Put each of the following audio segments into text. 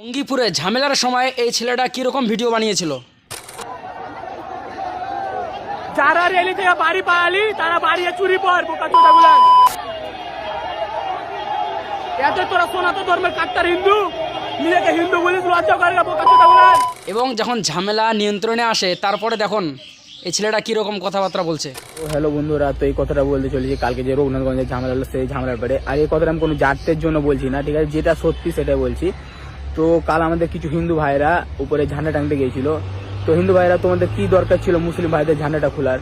টঙ্গীপুরে ঝামেলার সময় এই ছেলেটা কিরকম ভিডিও বানিয়েছিল। যারা রেলি থেকে বাড়ি পালালি তারা বাড়ি চুরি পর বোকাচোদাগুলা। এত তোরা সনাতন ধর্মের কাট্টার হিন্দু, নিজেকে হিন্দু বলিস, লজ্জা করে না বোকাচোদাগুলা। এবং যখন ঝামেলা নিয়ন্ত্রণে আসে তারপরে দেখুন এই ছেলেটা কীরকম কথাবার্তা বলছে। তো হ্যালো বন্ধুরা, তো এই কথাটা বলতে চলেছি কালকে যে রঘুনাথগঞ্জের ঝামেলা হলো সেই ঝামেলার ব্যাপারে। আর এই কথাটা আমি কোনো জাতের জন্য বলছি না, ঠিক আছে, যেটা সত্যি সেটাই বলছি। তো কাল আমাদের কিছু হিন্দু ভাইরা উপরে ঝান্ডা টাঙতে গিয়েছিল। তো হিন্দু ভাইরা, তোমাদের কি দরকার ছিল মুসলিম ভাইদের ঝান্ডাটা খোলার?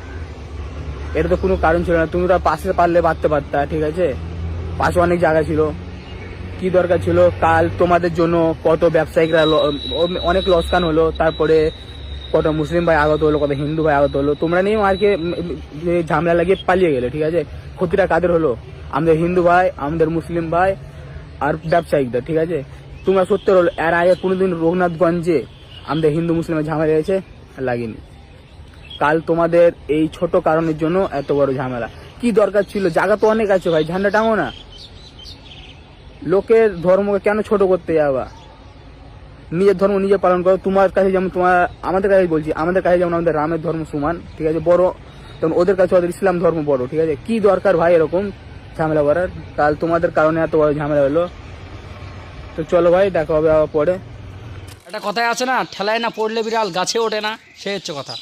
এটা তো কোনো কারণ ছিল না, তুমি তো পাশে পারলে বাঁধতে পারতা, ঠিক আছে, পাশে অনেক জায়গা ছিল, কি দরকার ছিল? কাল তোমাদের জন্য কত ব্যবসায়িকরা অনেক লসকান হলো, তারপরে কত মুসলিম ভাই আগত হলো, কত হিন্দু ভাই আগত হলো, তোমরা নিয়েও আর কি ঝামেলা লাগিয়ে পালিয়ে গেলে, ঠিক আছে। ক্ষতিটা কাদের হলো? আমাদের হিন্দু ভাই, আমাদের মুসলিম ভাই আর ব্যবসায়িকদের, ঠিক আছে। তোমরা সত্যি হলো এর আগে কোনোদিন রঘুনাথগঞ্জে আমাদের হিন্দু মুসলিমের ঝামেলা হয়েছে? লাগেনি। কাল তোমাদের এই ছোট কারণের জন্য এত বড় ঝামেলা। কি দরকার ছিল? জায়গা তো অনেক আছে ভাই, ঝান্ডা টাঙো না। লোকের ধর্মকে কেন ছোট করতে যাবা? নিজের ধর্ম নিজে পালন করো। তোমার কাছে যেমন আমাদের কাছে বলছি, আমাদের কাছে যেমন আমাদের রামের ধর্ম সমান, ঠিক আছে, বড়, তেমন ওদের কাছে ওদের ইসলাম ধর্ম বড়, ঠিক আছে। কি দরকার ভাই এরকম ঝামেলা করার? কাল তোমাদের কারণে এত বড় ঝামেলা হলো। তো চলো ভাই, দেখা হবে আবার পরে। একটা কথায় আছে না, ঠেলায় না পড়লে বিড়াল গাছে ওঠে না, সে হচ্ছে কথা।